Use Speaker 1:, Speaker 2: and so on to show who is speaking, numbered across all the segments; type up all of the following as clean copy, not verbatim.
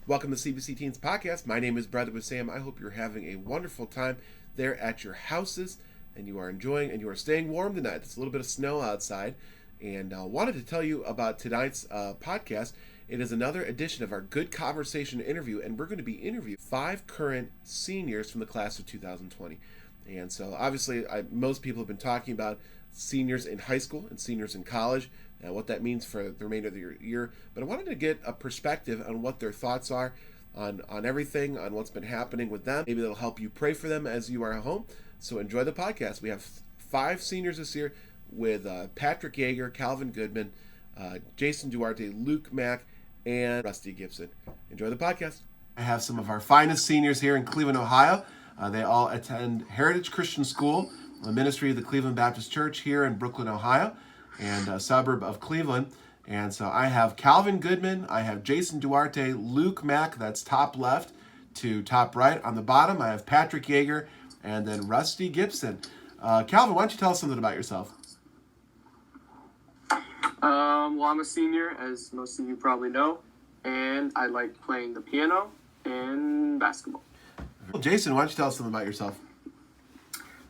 Speaker 1: Welcome to CBC Teens Podcast. My name is Brother with Sam. I hope you're having a wonderful time there at your houses and you are enjoying and you are staying warm tonight. There's a little bit of snow outside, and wanted to tell you about tonight's podcast. It is another edition of our Good Conversation interview, and we're going to be interviewing 5 current seniors from the class of 2020. And so obviously most people have been talking about seniors in high school and seniors in college and what that means for the remainder of the year. But I wanted to get a perspective on what their thoughts are on everything, on what's been happening with them. Maybe that'll help you pray for them as you are at home. So enjoy the podcast. We have 5 seniors this year with Patrick Yeager, Calvin Goodman, Jason Duarte, Luke Mack, and Rusty Gibson. Enjoy the podcast. I have some of our finest seniors here in Cleveland, Ohio. They all attend Heritage Christian School, a ministry of the Cleveland Baptist Church here in Brooklyn, Ohio, and a suburb of Cleveland. And so I have Calvin Goodman, I have Jason Duarte, Luke Mack, that's top left to top right. On the bottom, I have Patrick Yeager, and then Rusty Gibson. Calvin, why don't you tell us something about yourself?
Speaker 2: Well, I'm a senior, as most of you probably know, and I like playing the piano and basketball.
Speaker 1: Well, Jason, why don't you tell us something about yourself?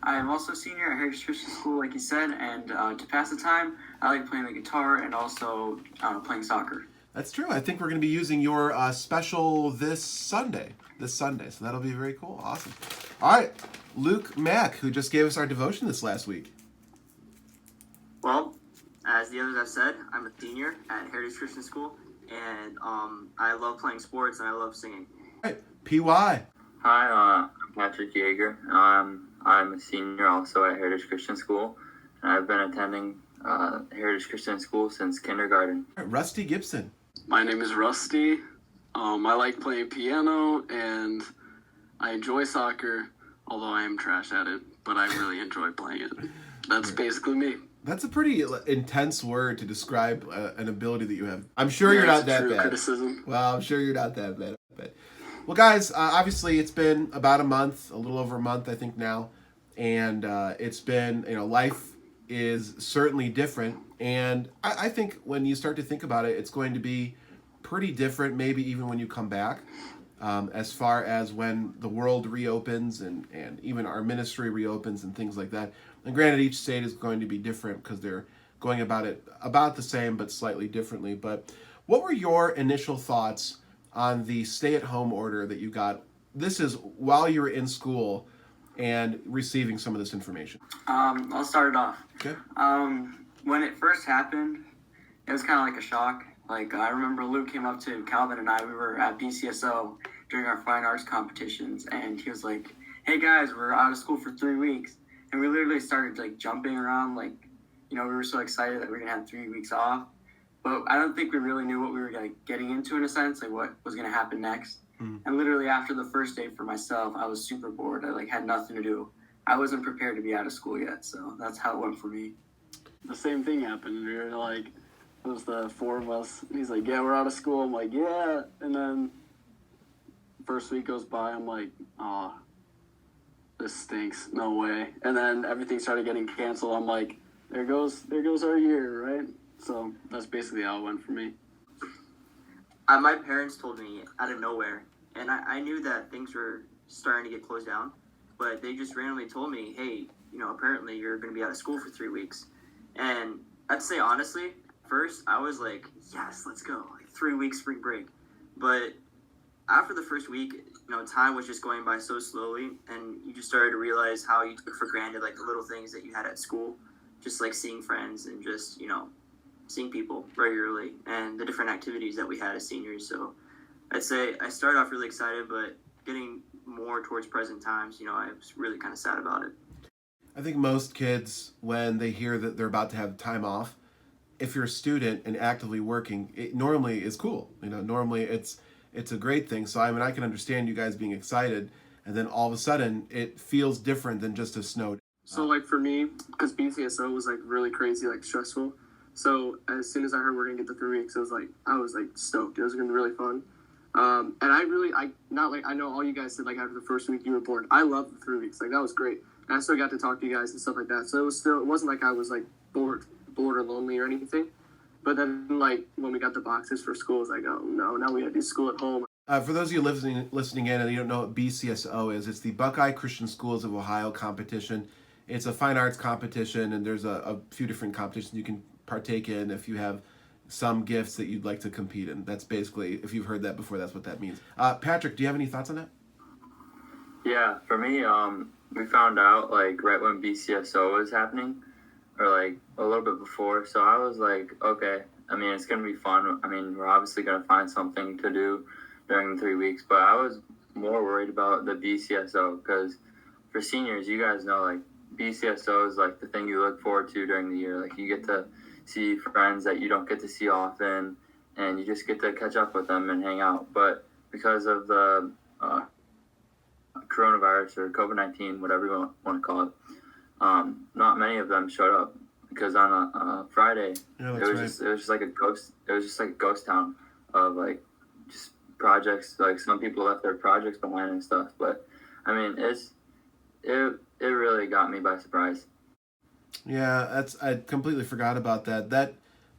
Speaker 3: I am also a senior at Heritage Christian School, like you said, and to pass the time, I like playing the guitar and also playing soccer.
Speaker 1: That's true. I think we're going to be using your special this Sunday, so that'll be very cool. Awesome. All right, Luke Mack, who just gave us our devotion this last week.
Speaker 3: Well, as the others have said, I'm a senior at Heritage Christian School, and I love playing sports and I love singing.
Speaker 1: All right, PY.
Speaker 4: Hi, I'm Patrick Yeager. I'm a senior also at Heritage Christian School, and I've been attending Heritage Christian School since kindergarten.
Speaker 1: All right, Rusty Gibson.
Speaker 2: My name is Rusty. I like playing piano, and I enjoy soccer, although I am trash at it, but I really enjoy playing it. That's basically me.
Speaker 1: That's a pretty intense word to describe an ability that you have. I'm sure you're not that bad.
Speaker 2: Criticism.
Speaker 1: Well, I'm sure you're not that bad. Well, guys, obviously it's been about a month, a little over a month, I think now. And it's been, life is certainly different. And I think when you start to think about it, it's going to be pretty different, maybe even when you come back, as far as when the world reopens and even our ministry reopens and things like that. And granted, each state is going to be different because they're going about it about the same, but slightly differently. But what were your initial thoughts on the stay-at-home order that you got? This is while you were in school and receiving some of this information.
Speaker 3: I'll start it off.
Speaker 1: Okay.
Speaker 3: When it first happened, it was kind of like a shock. Like, I remember Luke came up to Calvin and I, we were at BCSO during our fine arts competitions, and he was like, hey guys, we're out of school for 3 weeks. And we literally started like jumping around, like, we were so excited that we were going to have 3 weeks off. But I don't think we really knew what we were getting into, in a sense, like what was going to happen next. Mm. And literally after the first day for myself, I was super bored. I had nothing to do. I wasn't prepared to be out of school yet, so that's how it went for me.
Speaker 2: The same thing happened. We were like, it was the 4 of us. He's like, yeah, we're out of school. I'm like, yeah. And then first week goes by. I'm like, oh, this stinks. No way. And then everything started getting canceled. I'm like, there goes our year, right? So that's basically how it went for me.
Speaker 3: My parents told me out of nowhere, and I knew that things were starting to get closed down, but they just randomly told me, hey, apparently you're going to be out of school for 3 weeks. And I'd say honestly, first I was like, yes, let's go, 3 weeks spring break. But after the first week, time was just going by so slowly, and you just started to realize how you took for granted the little things that you had at school, just like seeing friends and just, seeing people regularly and the different activities that we had as seniors. So I'd say I started off really excited, but getting more towards present times, I was really kind of sad about it.
Speaker 1: I think most kids, when they hear that they're about to have time off, if you're a student and actively working, it normally is cool. Normally it's a great thing. So I can understand you guys being excited, and then all of a sudden it feels different than just a snow day.
Speaker 2: So for me, because BCSO was really crazy, stressful. So as soon as I heard we're gonna get the 3 weeks, I was stoked. It was gonna be really fun. And I know all you guys said after the first week you were bored. I loved the 3 weeks. That was great. And I still got to talk to you guys and stuff like that. So it wasn't like I was bored or lonely or anything. But then when we got the boxes for school, it was oh no, now we gotta do school at home.
Speaker 1: For those of you listening in and you don't know what BCSO is, it's the Buckeye Christian Schools of Ohio competition. It's a fine arts competition, and there's a few different competitions you can partake in if you have some gifts that you'd like to compete in. That's basically, if you've heard that before, that's what that means. Patrick, do you have any thoughts on that?
Speaker 4: Yeah, for me, we found out like right when BCSO was happening, or like a little bit before. So I was like, okay, I mean, it's gonna be fun. I mean, we're obviously gonna find something to do during the 3 weeks, but I was more worried about the BCSO because for seniors, you guys know, like BCSO is like the thing you look forward to during the year. Like you get to see friends that you don't get to see often, and you just get to catch up with them and hang out. But because of the coronavirus or COVID-19, whatever you want to call it, not many of them showed up because on a Friday, it was just like a ghost. It was just like a ghost town of like just projects. Like some people left their projects behind and stuff. But I mean, it really got me by surprise.
Speaker 1: Yeah, I completely forgot about that.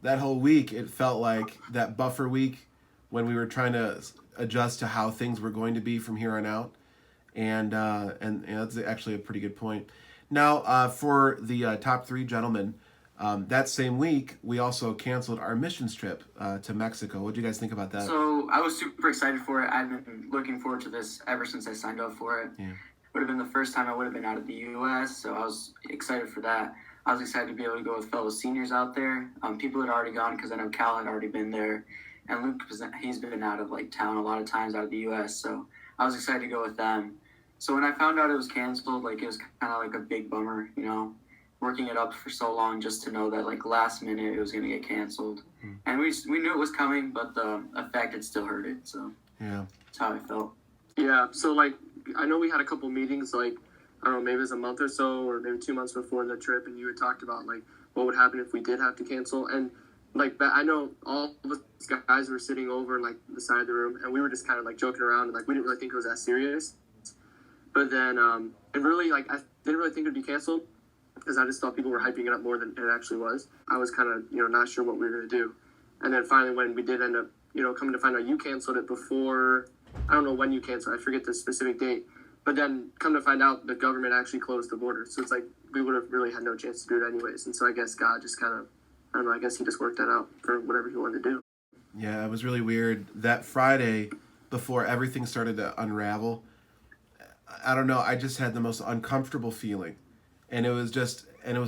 Speaker 1: That whole week, it felt like that buffer week when we were trying to adjust to how things were going to be from here on out. And that's actually a pretty good point. Now, for the top three gentlemen, that same week, we also canceled our missions trip to Mexico. What do you guys think about that?
Speaker 5: So I was super excited for it. I've been looking forward to this ever since I signed up for it.
Speaker 1: Yeah.
Speaker 5: Would have been the first time I would have been out of the U.S., so I was excited for that. I was excited to be able to go with fellow seniors out there. People had already gone because I know Cal had already been there, and Luke, he's been out of like town a lot of times out of the U.S., so I was excited to go with them. So when I found out it was canceled, like it was kind of like a big bummer, you know, working it up for so long just to know that like last minute it was going to get canceled. And we knew it was coming, but the fact it still hurt it. So
Speaker 1: Yeah.
Speaker 5: that's how I felt.
Speaker 2: Yeah, so like I know we had a couple meetings, like I don't know, maybe it was a month or so, or maybe 2 months before the trip, and you had talked about like what would happen if we did have to cancel. And like I know all of us guys were sitting over in like the side of the room, and we were just kind of like joking around, and like we didn't really think it was that serious. But then and really like I didn't really think it'd be canceled because I just thought people were hyping it up more than it actually was. I was kind of not sure what we were gonna do, and then finally when we did end up coming to find out you canceled it before. I don't know when you canceled. I forget the specific date. But then come to find out the government actually closed the border. So it's like we would have really had no chance to do it anyways. And so I guess God just kind of, I don't know, I guess he just worked that out for whatever he wanted to do.
Speaker 1: Yeah, it was really weird. That Friday, before everything started to unravel, I don't know, I just had the most uncomfortable feeling. And it was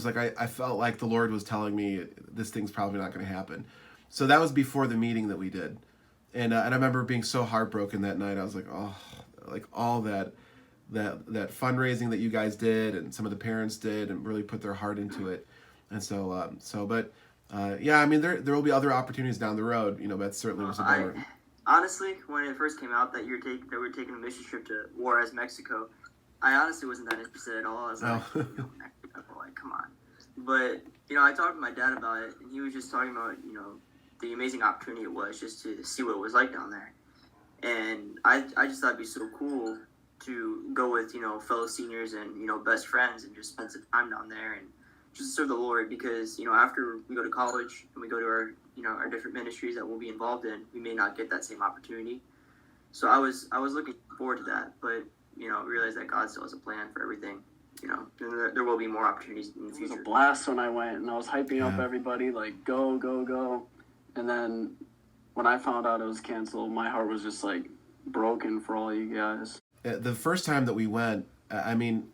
Speaker 1: like I felt like the Lord was telling me this thing's probably not going to happen. So that was before the meeting that we did. And I remember being so heartbroken that night. I was like, oh, like all that fundraising that you guys did and some of the parents did and really put their heart into it. And but yeah, I mean, there will be other opportunities down the road, but certainly was a bummer.
Speaker 3: Honestly, when it first came out that that we're taking a mission trip to Juarez, Mexico, I honestly wasn't that interested at all. I was like, Mexico, like, come on. But, I talked to my dad about it, and he was just talking about, the amazing opportunity it was just to see what it was like down there. And I just thought it'd be so cool to go with, fellow seniors and, best friends and just spend some time down there and just serve the Lord because, after we go to college and we go to our, our different ministries that we'll be involved in, we may not get that same opportunity. So I was looking forward to that, but, realized that God still has a plan for everything. There will be more opportunities in the future.
Speaker 2: It was a blast when I went, and I was hyping up everybody, like, go, go, go. And then when I found out it was canceled, my heart was just, like, broken for all you guys.
Speaker 1: The first time that we went, I mean,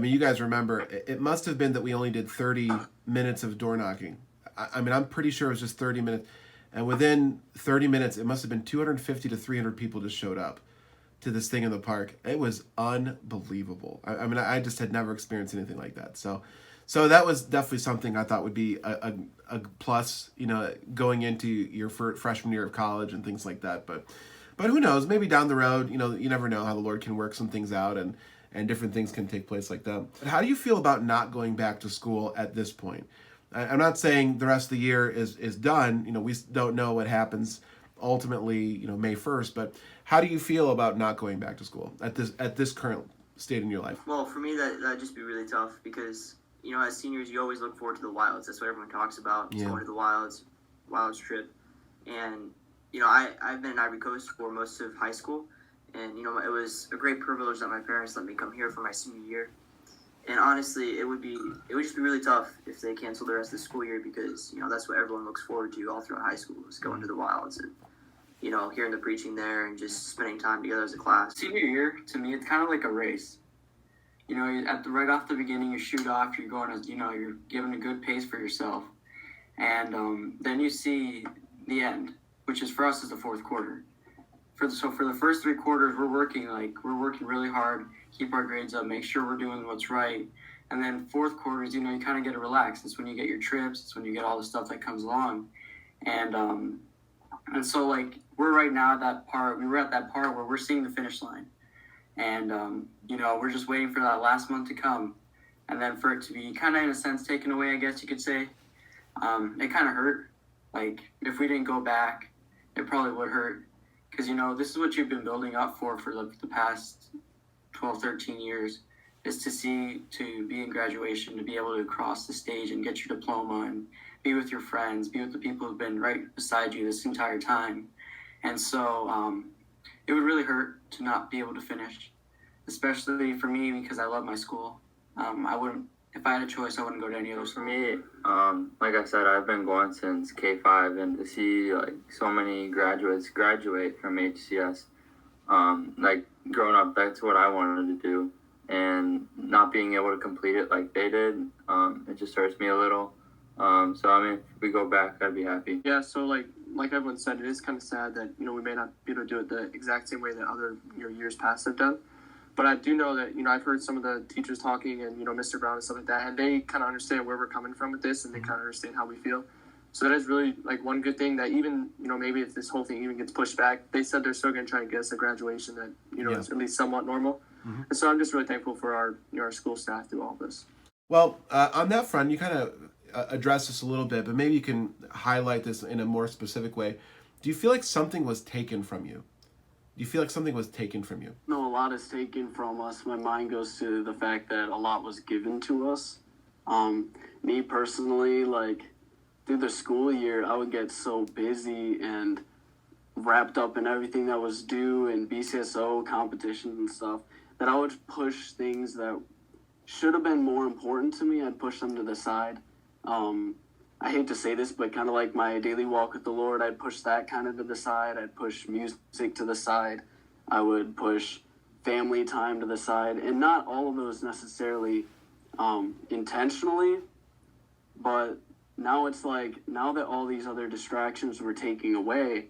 Speaker 1: you guys remember, it must have been that we only did 30 minutes of door knocking. I mean, I'm pretty sure it was just 30 minutes. And within 30 minutes, it must have been 250 to 300 people just showed up to this thing in the park. It was unbelievable. I mean, I just had never experienced anything like that. So that was definitely something I thought would be a plus, going into your freshman year of college and things like that. But who knows? Maybe down the road, you never know how the Lord can work some things out and different things can take place like that. But how do you feel about not going back to school at this point? I'm not saying the rest of the year is done. We don't know what happens ultimately, May 1st. But how do you feel about not going back to school at this current state in your life?
Speaker 3: Well, for me, that'd just be really tough because, as seniors, you always look forward to the wilds. That's what everyone talks about. Yeah. Going to the wilds trip. And, I've been in Ivory Coast for most of high school, and it was a great privilege that my parents let me come here for my senior year. And honestly, it would just be really tough if they canceled the rest of the school year, because that's what everyone looks forward to all throughout high school, is going to the wilds and hearing the preaching there and just spending time together as a class.
Speaker 5: Senior year, to me, it's kind of like a race. Right off the beginning, you shoot off, you're going as, you're giving a good pace for yourself. And then you see the end, which is for us is the fourth quarter. For the first 3 quarters, we're working really hard, keep our grades up, make sure we're doing what's right. And then fourth quarters, you kind of get to relax. It's when you get your trips, it's when you get all the stuff that comes along. And so we're right now at that part, we were at that part where we're seeing the finish line. And, we're just waiting for that last month to come. And then for it to be kind of, in a sense, taken away, I guess you could say. It kind of hurt. If we didn't go back, it probably would hurt. Because, this is what you've been building up for the past 12, 13 years, is to be in graduation, to be able to cross the stage and get your diploma and be with your friends, be with the people who've been right beside you this entire time. And so it would really hurt to not be able to finish, especially for me, because I love my school. If I had a choice, I wouldn't go to any other
Speaker 4: For
Speaker 5: school.
Speaker 4: me, like I said, I've been going since K5, and to see so many graduates graduate from HCS, growing up, that's what I wanted to do, and not being able to complete it like they did, it just hurts me a little. If we go back, I'd be happy.
Speaker 6: Yeah, so like everyone said, it is kind of sad that we may not be able to do it the exact same way that other years past have done. But I do know that I've heard some of the teachers talking, and Mr. Brown and stuff like that, and they kind of understand where we're coming from with this, and they kind of understand how we feel. So that is really one good thing, that even maybe if this whole thing even gets pushed back, they said they're still going to try and get us a graduation that is at least somewhat normal. Mm-hmm. And so I'm just really thankful for our school staff through all this.
Speaker 1: Well, on that front, you kind of address this a little bit, but maybe you can highlight this in a more specific way. Do you feel like something was taken from you? Do you feel like something was taken from you?
Speaker 2: No, a lot is taken from us. My mind goes to the fact that a lot was given to us. Me personally, through the school year, I would get so busy and wrapped up in everything that was due and BCSO competitions and stuff that I would push things that should have been more important to me. I'd push them to the side. I hate to say this, but kind of like my daily walk with the Lord, I'd push that kind of to the side. I'd push music to the side. I would push family time to the side. And not all of those necessarily intentionally, but now it's now that all these other distractions were taking away,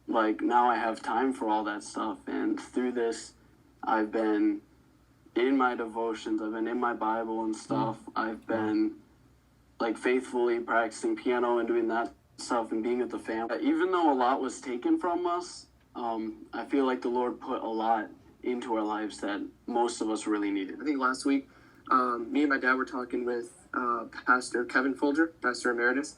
Speaker 2: now I have time for all that stuff. And through this, I've been in my devotions, I've been in my Bible and stuff. I've been faithfully practicing piano and doing that stuff and being with the family. Even though a lot was taken from us, I feel like the Lord put a lot into our lives that most of us really needed.
Speaker 6: I think last week, me and my dad were talking with Pastor Kevin Folger, Pastor Emeritus,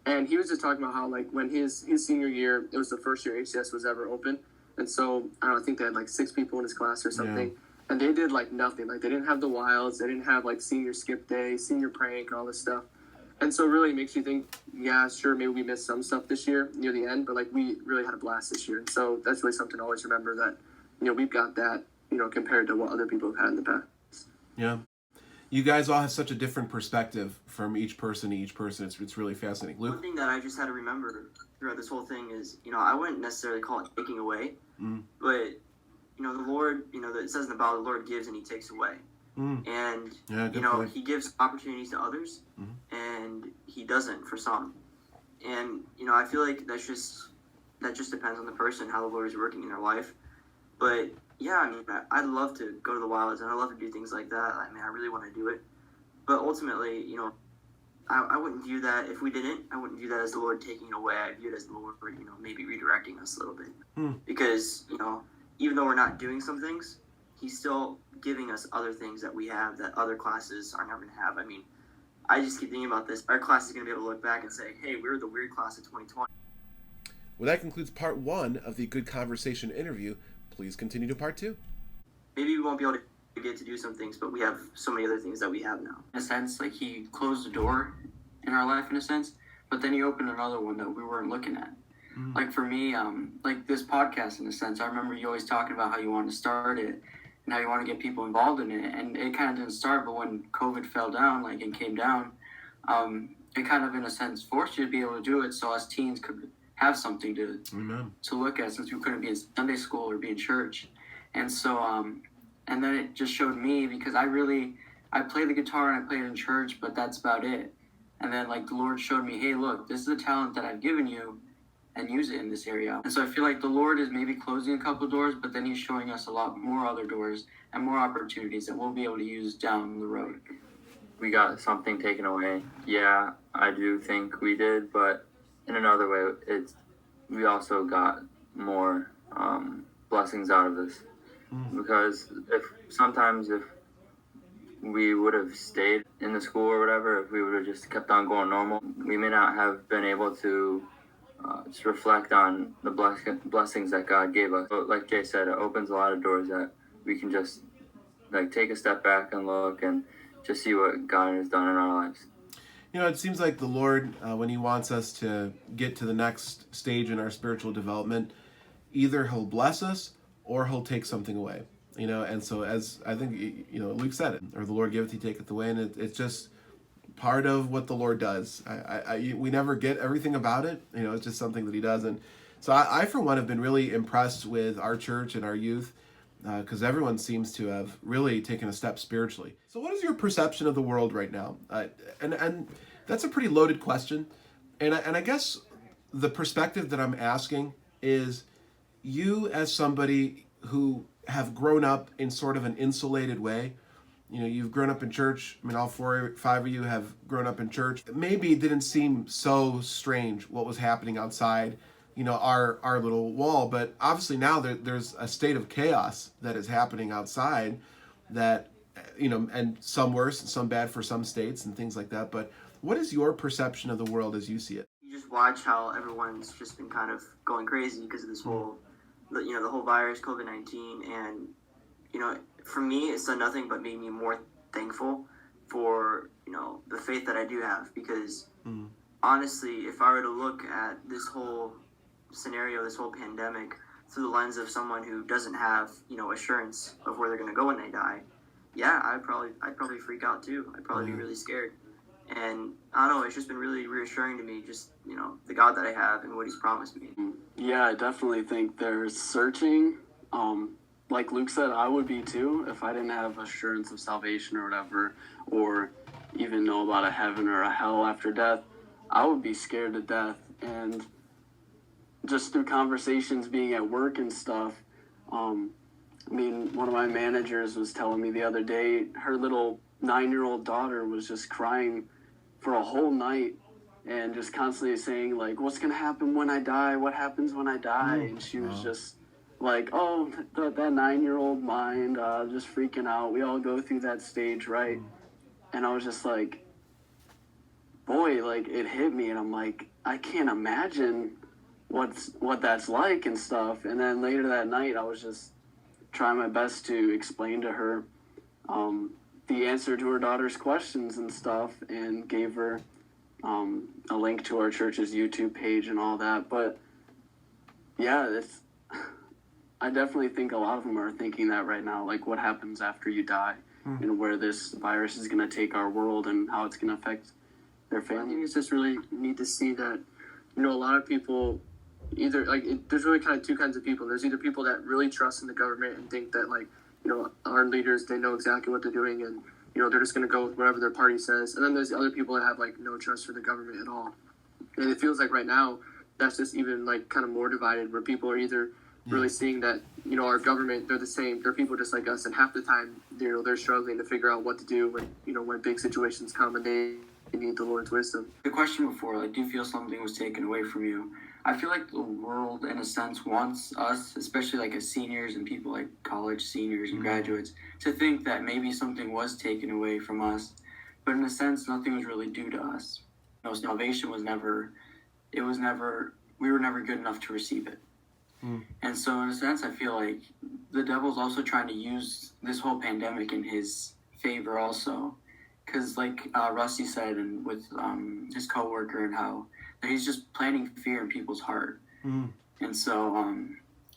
Speaker 6: and he was just talking about how when his senior year, it was the first year HCS was ever open, and so I think they had 6 people in his class or something. Yeah. And they did nothing. They didn't have the wilds, they didn't have senior skip day, senior prank, all this stuff. And so it really makes you think, yeah, sure, maybe we missed some stuff this year near the end, but we really had a blast this year. And so that's really something to always remember, that, we've got that, compared to what other people have had in the past.
Speaker 1: Yeah. You guys all have such a different perspective from each person to each person. It's really fascinating. Luke?
Speaker 3: One thing that I just had to remember throughout this whole thing is, I wouldn't necessarily call it taking away, but, the Lord, it says in the Bible, the Lord gives and he takes away. And,
Speaker 1: point.
Speaker 3: he gives opportunities to others, and he doesn't for some. And, I feel like that just depends on the person, how the Lord is working in their life. But, yeah, I'd love to go to the wilds, and I'd love to do things like that. I really want to do it. But ultimately, I wouldn't view that, if we didn't, I wouldn't view that as the Lord taking it away. I view it as the Lord, maybe redirecting us a little bit. Because, even though we're not doing some things, he's still giving us other things that we have that other classes are never going to have. I just keep thinking about this. Our class is going to be able to look back and say, hey, we were the weird class of 2020.
Speaker 1: Well, that concludes part 1 of the Good Conversation interview. Please continue to part 2.
Speaker 3: Maybe we won't be able to get to do some things, but we have so many other things that we have now.
Speaker 5: In a sense, he closed the door in our life, in a sense, but then he opened another one that we weren't looking at. Like for me, like this podcast in a sense, I remember you always talking about how you want to start it and how you want to get people involved in it. And it kind of didn't start, but when COVID fell down, like and came down, it kind of in a sense forced you to be able to do it so us teens could have something to look at, since we couldn't be in Sunday school or be in church. And so, and then it just showed me, because I play the guitar and I play it in church, but that's about it. And then like the Lord showed me, hey, look, this is a talent that I've given you, and use it in this area. And so I feel like the Lord is maybe closing a couple of doors, but then he's showing us a lot more other doors and more opportunities that we'll be able to use down the road.
Speaker 4: We got something taken away. Yeah, I do think we did, but in another way, we also got more blessings out of this. Because if we would have stayed in the school or whatever, if we would have just kept on going normal, we may not have been able to just reflect on the blessings that God gave us. But like Jay said, it opens a lot of doors that we can just like take a step back and look and just see what God has done in our lives.
Speaker 1: You know, it seems like the Lord, when he wants us to get to the next stage in our spiritual development, either he'll bless us or he'll take something away. You know, and so as I think, you know, Luke said it, or the Lord giveth, he taketh away, and it's just part of what the Lord does. We never get everything about it. You know, it's just something that he does. And so I for one, have been really impressed with our church and our youth, because everyone seems to have really taken a step spiritually. So what is your perception of the world right now? And that's a pretty loaded question. And I guess the perspective that I'm asking is, you as somebody who have grown up in sort of an insulated way. You know, you've grown up in church. I mean, all 4 or 5 of you have grown up in church. Maybe it didn't seem so strange what was happening outside, you know, our little wall. But obviously now there's a state of chaos that is happening outside that, you know, and some worse and some bad for some states and things like that. But what is your perception of the world as you see it?
Speaker 3: You just watch how everyone's just been kind of going crazy because of this whole, you know, the whole virus, COVID-19, and, you know, for me, it's done nothing but made me more thankful for, you know, the faith that I do have, because honestly, if I were to look at this whole scenario, this whole pandemic, through the lens of someone who doesn't have, you know, assurance of where they're going to go when they die, yeah, I'd probably freak out too. I'd probably be really scared. And I don't know, it's just been really reassuring to me, just, you know, the God that I have and what he's promised me.
Speaker 2: Yeah, I definitely think there's searching. Like Luke said, I would be too if I didn't have assurance of salvation or whatever, or even know about a heaven or a hell after death. I would be scared to death. And just through conversations being at work and stuff, I mean, one of my managers was telling me the other day, her little 9-year-old daughter was just crying for a whole night and just constantly saying, like, what's going to happen when I die? What happens when I die? And she was just like, oh, that 9-year-old mind, just freaking out. We all go through that stage, right? And I was just like, boy, like, it hit me. And I'm like, I can't imagine what that's like and stuff. And then later that night, I was just trying my best to explain to her the answer to her daughter's questions and stuff, and gave her a link to our church's YouTube page and all that. But yeah, I definitely think a lot of them are thinking that right now, like what happens after you die and where this virus is going to take our world and how it's going to affect their family. I think it's just really neat to see that, you know, a lot of people either, like, there's really kind of two kinds of people. There's either people that really trust in the government and think that, like, you know, our leaders, they know exactly what they're doing, and, you know, they're just going to go with whatever their party says. And then there's the other people that have, like, no trust for the government at all. And it feels like right now, that's just even, like, kind of more divided, where people are either really seeing that, you know, our government, they're the same. They're people just like us, and half the time, you know, they're struggling to figure out what to do when, you know, when big situations come and they need the Lord's wisdom.
Speaker 5: The question before, like, do you feel something was taken away from you? I feel like the world, in a sense, wants us, especially like as seniors and people like college seniors and graduates, to think that maybe something was taken away from us. But in a sense, nothing was really due to us. You know, salvation was never, we were never good enough to receive it. And so in a sense, I feel like the devil's also trying to use this whole pandemic in his favor also. Because like Rusty said, and with his coworker, and how he's just planting fear in people's heart. And so,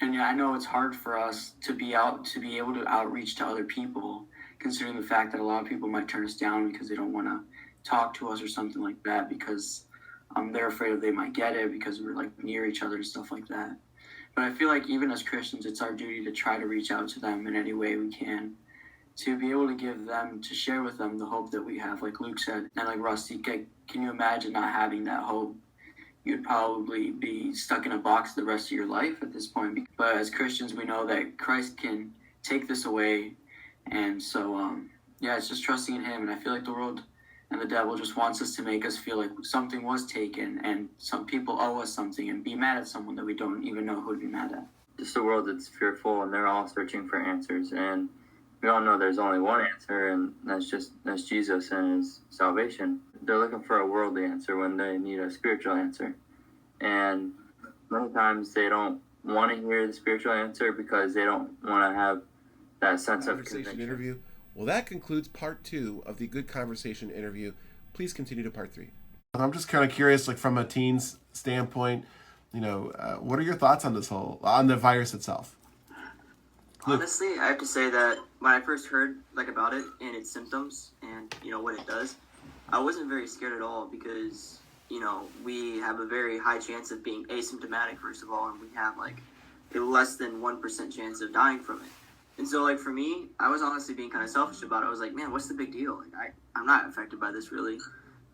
Speaker 5: and yeah, I know it's hard for us to be able to outreach to other people, considering the fact that a lot of people might turn us down because they don't want to talk to us or something like that, because they're afraid that they might get it because we're like near each other and stuff like that. But I feel like even as Christians, it's our duty to try to reach out to them in any way we can, to be able to share with them the hope that we have, like Luke said. And like Rusty, can you imagine not having that hope? You'd probably be stuck in a box the rest of your life at this point. But as Christians, we know that Christ can take this away. And so, it's just trusting in him. And I feel like the world and the devil just wants us to make us feel like something was taken and some people owe us something and be mad at someone that we don't even know who to be mad at.
Speaker 4: Just a world that's fearful, and they're all searching for answers. And we all know there's only one answer, and that's Jesus and his salvation. They're looking for a worldly answer when they need a spiritual answer. And many times they don't want to hear the spiritual answer because they don't want to have that sense of conviction.
Speaker 1: Interview. Well, that concludes part 2 of the Good Conversation interview. Please continue to part 3. I'm just kind of curious, like from a teen's standpoint, what are your thoughts on on the virus itself?
Speaker 3: Honestly, I have to say that when I first heard about it and its symptoms and what it does, I wasn't very scared at all, because we have a very high chance of being asymptomatic, first of all, and we have a less than 1% chance of dying from it. And so for me, I was honestly being kind of selfish about it. I was like, man, what's the big deal? I'm not affected by this really.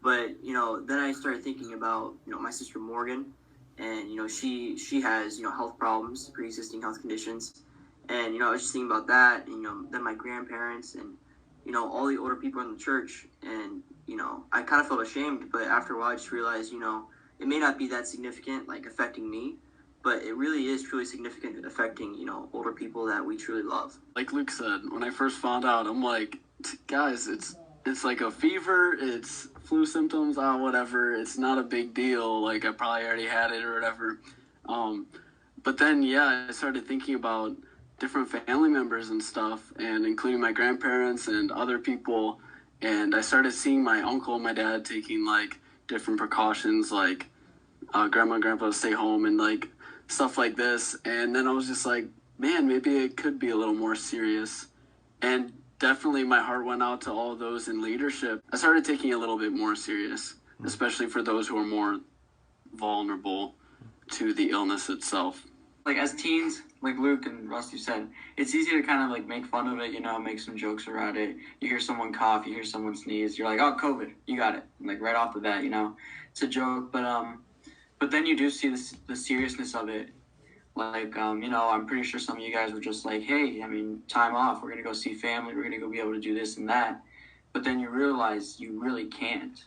Speaker 3: But then I started thinking about my sister Morgan, and she has health problems, pre-existing health conditions. And I was just thinking about that, and then my grandparents and all the older people in the church, and I kind of felt ashamed, but after a while I just realized it may not be that significant, affecting me, but it really is truly significant in affecting older people that we truly love.
Speaker 2: Like Luke said, when I first found out, I'm like, guys, it's like a fever, it's flu symptoms, whatever, it's not a big deal, I probably already had it or whatever. But then I started thinking about different family members and stuff, and including my grandparents and other people, and I started seeing my uncle and my dad taking different precautions, grandma and grandpa to stay home and stuff like this. And then I was just like, man, maybe it could be a little more serious. And definitely my heart went out to all those in leadership. I started taking it a little bit more serious, especially for those who are more vulnerable to the illness itself.
Speaker 5: As teens, like Luke and Rusty said, it's easy to kind of make fun of it, make some jokes around it. You hear someone cough, you hear someone sneeze, you're like, oh, COVID, you got it. Right off the bat, it's a joke. But then you do see the seriousness of it. I'm pretty sure some of you guys were just like, hey, time off, we're going to go see family, we're going to go be able to do this and that. But then you realize you really can't.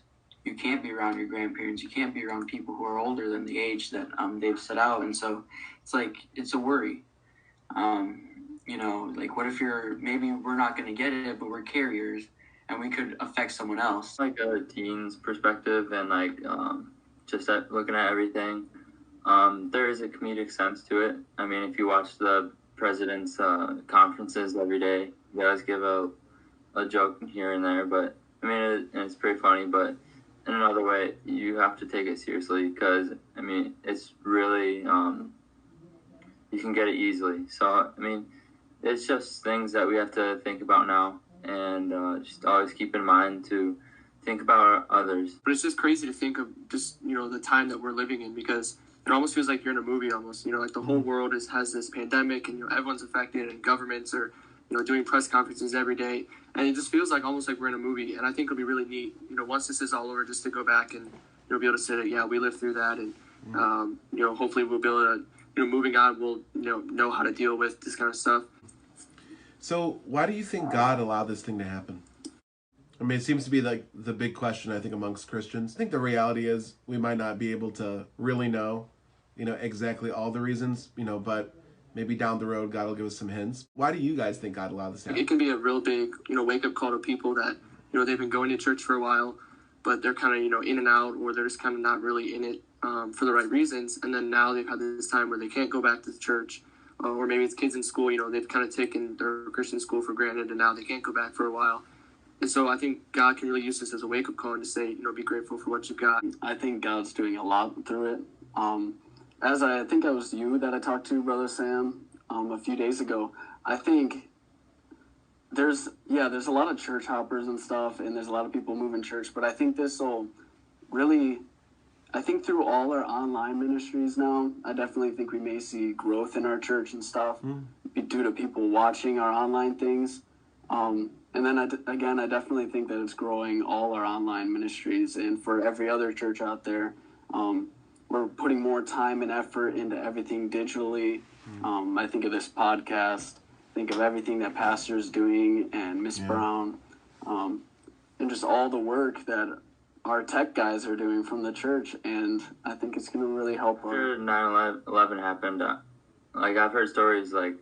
Speaker 5: You can't be around your grandparents. You can't be around people who are older than the age that they've set out. And so it's a worry. What if maybe we're not going to get it, but we're carriers and we could affect someone else.
Speaker 4: A teen's perspective and just looking at everything, there is a comedic sense to it. If you watch the president's conferences every day, he does give a joke here and there, but it's pretty funny. But in another way, you have to take it seriously, because it's really you can get it easily. So it's just things that we have to think about now, and just always keep in mind to think about others.
Speaker 6: But it's just crazy to think of just the time that we're living in, because it almost feels like you're in a movie almost. The whole world has this pandemic, and everyone's affected, and governments are doing press conferences every day, and it just feels almost like we're in a movie. And I think it'll be really neat once this is all over, just to go back and be able to say that we lived through that, and hopefully we'll be able to moving on, we'll know how to deal with this kind of stuff.
Speaker 1: So why do you think God allowed this thing to happen? It seems to be the big question, I think, amongst Christians. I think the reality is we might not be able to really know, exactly all the reasons, but maybe down the road, God will give us some hints. Why do you guys think God allowed this to happen?
Speaker 6: It can be a real big, wake-up call to people that, they've been going to church for a while, but they're kind of, in and out, or they're just kind of not really in it for the right reasons. And then now they've had this time where they can't go back to the church, or maybe it's kids in school, they've kind of taken their Christian school for granted, and now they can't go back for a while. And so I think God can really use this as a wake-up call and to say, be grateful for what you've got.
Speaker 2: I think God's doing a lot through it. as I think it was you that I talked to, Brother Sam, a few days ago, I think there's a lot of church hoppers and stuff, and there's a lot of people moving church, but I think this will really, I think through all our online ministries now, I definitely think we may see growth in our church and stuff due to people watching our online things. And then I definitely think that it's growing all our online ministries, and for every other church out there, we're putting more time and effort into everything digitally. I think of this podcast, think of everything that Pastor's doing and Miss Brown, and just all the work that our tech guys are doing from the church, and I think it's going to really help.
Speaker 4: After 9/11 happened, like I've heard stories like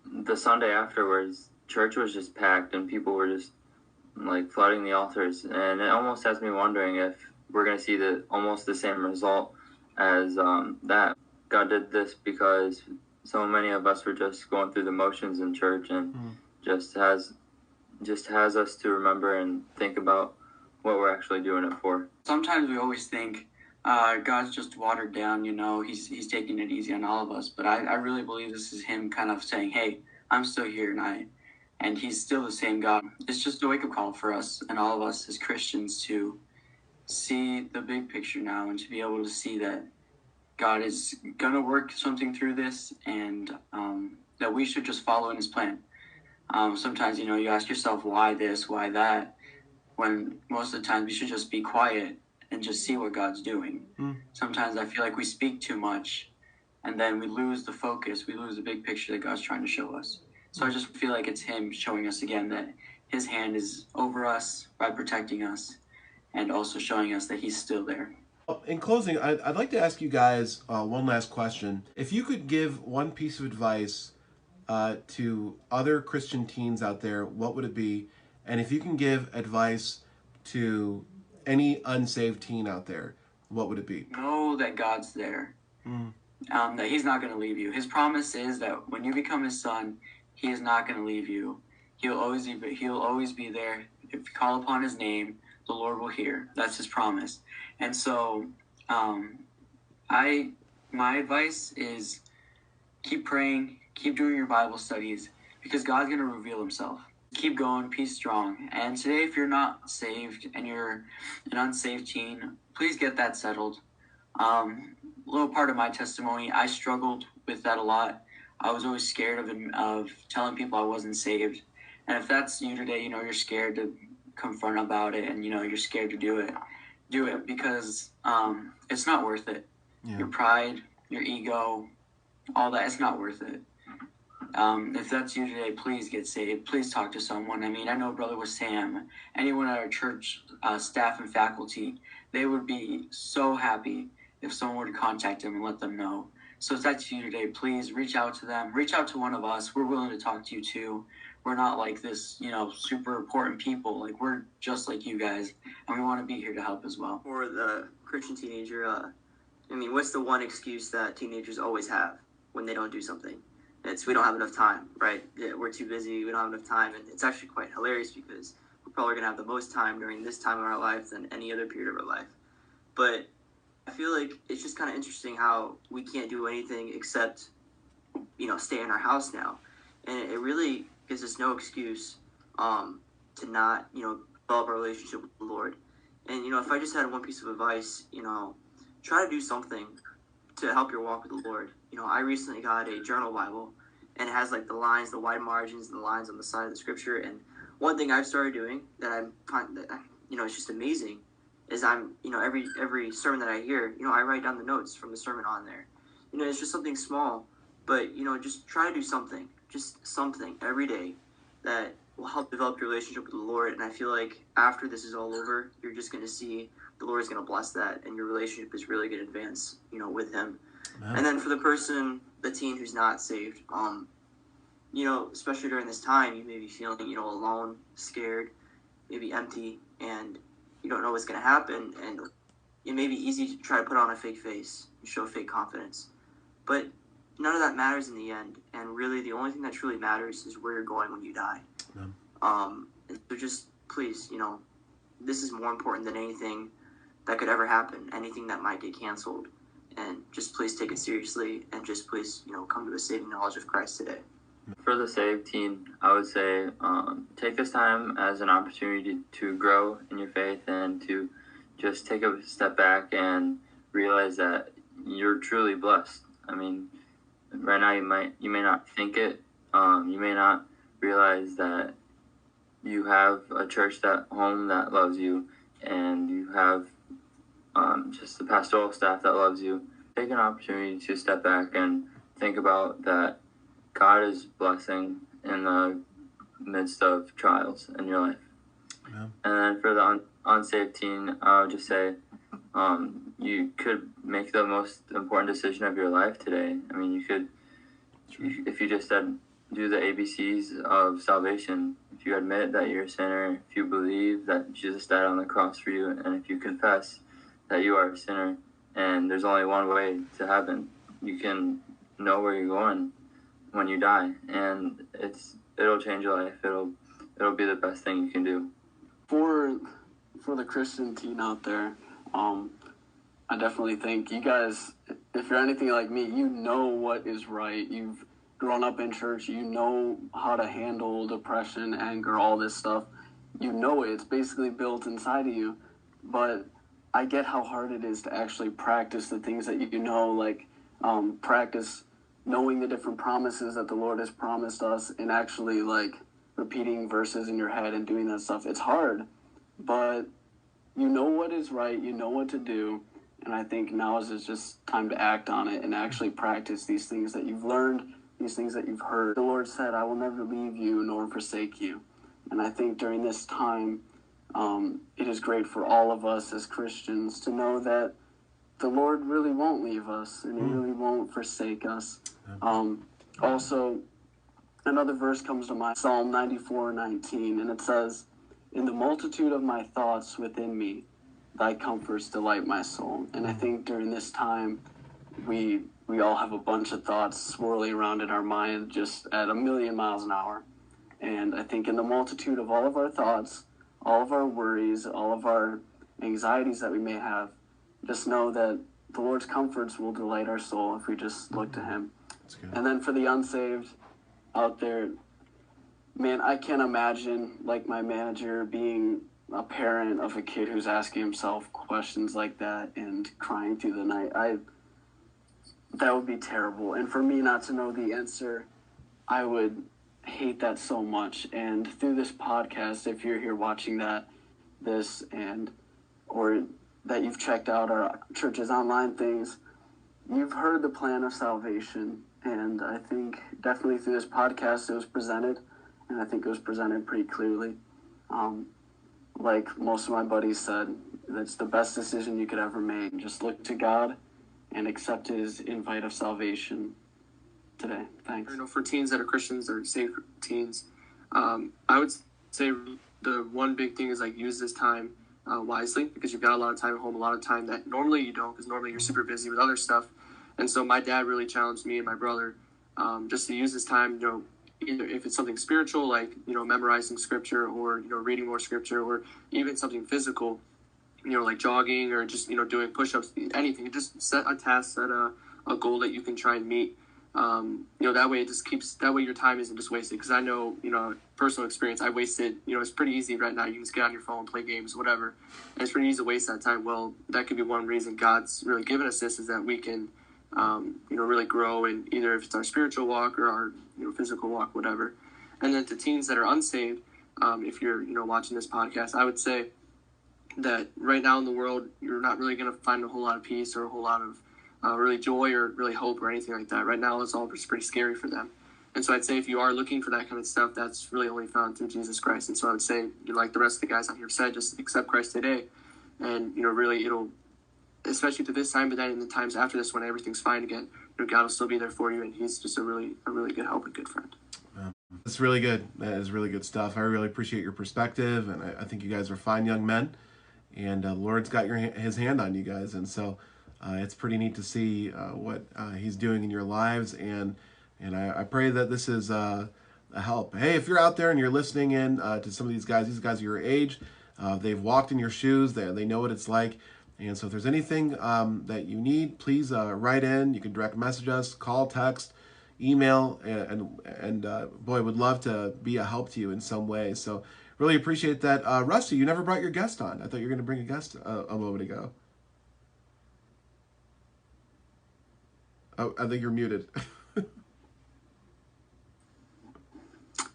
Speaker 4: the Sunday afterwards, church was just packed and people were just like flooding the altars, and it almost has me wondering if we're going to see almost the same result as that. God did this because so many of us were just going through the motions in church, and just has us to remember and think about what we're actually doing it for.
Speaker 5: Sometimes we always think God's just watered down, he's taking it easy on all of us. But I really believe this is him kind of saying, hey, I'm still here and he's still the same God. It's just a wake-up call for us and all of us as Christians to see the big picture now, and to be able to see that God is going to work something through this, and that we should just follow in his plan. Sometimes, you ask yourself, why this, why that? When most of the time we should just be quiet and just see what God's doing. Sometimes I feel like we speak too much, and then we lose the focus, we lose the big picture that God's trying to show us. So I just feel like it's him showing us again that his hand is over us by protecting us, and also showing us that he's still there.
Speaker 1: In closing, I'd like to ask you guys one last question. If you could give one piece of advice to other Christian teens out there, what would it be? And if you can give advice to any unsaved teen out there, what would it be?
Speaker 5: Know that God's there. That he's not going to leave you. His promise is that when you become his son, he is not going to leave you. He'll always be there. If you call upon his name, the Lord will hear. That's his promise. And so my advice is keep praying, keep doing your Bible studies, because God's going to reveal himself. Keep going, be strong. And today, if you're not saved and you're an unsaved teen, please get that settled. Little part of my testimony, I struggled with that a lot. I was always scared of telling people I wasn't saved. And if that's you today, you're scared to confront about it, and you're scared to do it because it's not worth it. Your pride, your ego, all that, it's not worth it. If that's you today, please get saved. Please talk to someone. I know Brother with Sam, anyone at our church, staff and faculty, they would be so happy if someone were to contact them and let them know. So if that's you today, please reach out to them. Reach out to one of us. We're willing to talk to you too. We're not like this, super important people. Like, we're just like you guys, and we want to be here to help as well.
Speaker 3: For the Christian teenager, what's the one excuse that teenagers always have when they don't do something? It's we don't have enough time, right? Yeah, we're too busy, we don't have enough time, and it's actually quite hilarious because we're probably going to have the most time during this time of our life than any other period of our life. But I feel like it's just kind of interesting how we can't do anything except, stay in our house now. And it really gives us no excuse to not, develop our relationship with the Lord. And, if I just had one piece of advice, try to do something to help your walk with the Lord. I recently got a journal Bible, and it has like the lines, the wide margins, and the lines on the side of the scripture. And one thing I've started doing that I find that, it's just amazing is I'm, every sermon that I hear, I write down the notes from the sermon on there. It's just something small, but, just try to do something, just something every day that will help develop your relationship with the Lord. And I feel like after this is all over, you're just going to see the Lord is going to bless that, and your relationship is really going to advance, with him. Wow. And then for the teen who's not saved, especially during this time, you may be feeling, alone, scared, maybe empty, and you don't know what's going to happen, and it may be easy to try to put on a fake face and show fake confidence. But none of that matters in the end, and really the only thing that truly matters is where you're going when you die. And so just please, this is more important than anything that could ever happen, anything that might get canceled. and just please take it seriously, and just please, come to a saving knowledge of Christ today.
Speaker 4: For the Saved teen, I would say take this time as an opportunity to grow in your faith and to just take a step back and realize that you're truly blessed. I mean, right now you may not think it. You may not realize that you have a church at home that loves you, and you have just the pastoral staff that loves you. Take an opportunity to step back and think about that God is blessing in the midst of trials in your life. Yeah. And then for the unsaved teen, I would just say you could make the most important decision of your life today. I mean, you could, if you just said, do the ABCs of salvation. If you admit that you're a sinner, if you believe that Jesus died on the cross for you, and if you confess that you are a sinner and there's only one way to heaven, you can know where you're going when you die, and it'll change your life. It'll be the best thing you can do.
Speaker 2: For the Christian teen out there, I definitely think you guys, if you're anything like me, you know what is right. You've grown up in church, you know how to handle depression, anger, all this stuff. You know it. It's basically built inside of you. But I get how hard it is to actually practice the things that you know, like practice knowing the different promises that the Lord has promised us and actually like repeating verses in your head and doing that stuff. It's hard, but you know what is right, you know what to do, and I think now is just time to act on it and actually practice these things that you've learned, these things that you've heard. The Lord said, I will never leave you nor forsake you. And I think during this time, it is great for all of us as Christians to know that the Lord really won't leave us and He really won't forsake us. Also, another verse comes to mind, Psalm 94:19, and it says, in the multitude of my thoughts within me, thy comforts delight my soul. And I think during this time, we all have a bunch of thoughts swirling around in our mind just at 1,000,000 miles an hour. And I think in the multitude of all of our thoughts, all of our worries, all of our anxieties that we may have, just know that the Lord's comforts will delight our soul if we just look to Him. And then for the unsaved out there, man, I can't imagine, like my manager, being a parent of a kid who's asking himself questions like that and crying through the night. That would be terrible. And for me not to know the answer, I would hate that so much. And through this podcast, if you're here watching this or that you've checked out our church's online things, you've heard the plan of salvation. And I think definitely through this podcast it was presented, and I think it was presented pretty clearly. Like most of my buddies said, that's the best decision you could ever make. Just look to God and accept His invite of salvation today. Thanks.
Speaker 6: For teens that are Christians or saved teens, I would say the one big thing is like use this time wisely, because you've got a lot of time at home, a lot of time that normally you don't, because normally you're super busy with other stuff. And so my dad really challenged me and my brother just to use this time, either if it's something spiritual, like, memorizing scripture, or, reading more scripture, or even something physical, like jogging, or just, doing push-ups, anything. Just set a task, set a goal that you can try and meet. That way that way your time isn't just wasted. Because I know, personal experience, I wasted, it's pretty easy right now. You can just get on your phone, play games, whatever. And it's pretty easy to waste that time. Well, that could be one reason God's really given us this, is that we can, really grow in either if it's our spiritual walk or our, physical walk, whatever. And then to teens that are unsaved, if you're, watching this podcast, I would say that right now in the world, you're not really going to find a whole lot of peace or a whole lot of really joy or really hope or anything like that. Right now, it's all just pretty scary for them. And so I'd say if you are looking for that kind of stuff, that's really only found through Jesus Christ. And so I would say, like the rest of the guys out here said, just accept Christ today. And, really it'll, especially to this time, but then in the times after this, when everything's fine again, God will still be there for you, and He's just a really good help and good friend.
Speaker 1: That's really good. That is really good stuff. I really appreciate your perspective, and I think you guys are fine young men, and the Lord's got His hand on you guys, and so it's pretty neat to see what He's doing in your lives, and I pray that this is a help. Hey, if you're out there and you're listening in to some of these guys are your age, they've walked in your shoes, they know what it's like. And so if there's anything that you need, please write in. You can direct message us, call, text, email, and boy, would love to be a help to you in some way. So really appreciate that. Rusty, you never brought your guest on. I thought you were going to bring a guest a moment ago. Oh, I think you're muted.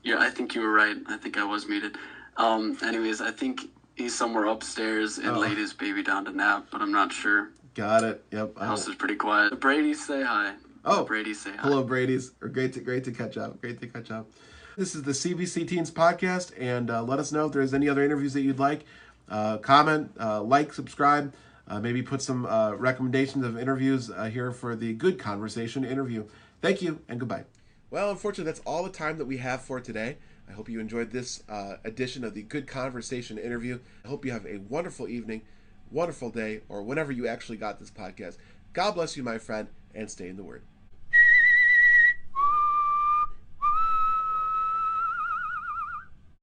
Speaker 2: Yeah, I think you were right. I think I was muted. Anyways, I think he's somewhere upstairs and laid his baby down to nap, but I'm not sure.
Speaker 1: Got it. Yep.
Speaker 2: The house is pretty quiet. The Brady's say hi.
Speaker 1: Oh,
Speaker 2: Brady, say hi.
Speaker 1: Hello, Brady's. Great to catch up. Great to catch up. This is the CBC Teens Podcast, and let us know if there's any other interviews that you'd like. Comment, like, subscribe. Maybe put some recommendations of interviews here for the Good Conversation interview. Thank you, and goodbye. Well, unfortunately, that's all the time that we have for today. I hope you enjoyed this edition of the Good Conversation interview. I hope you have a wonderful evening, wonderful day, or whenever you actually got this podcast. God bless you, my friend, and stay in the Word.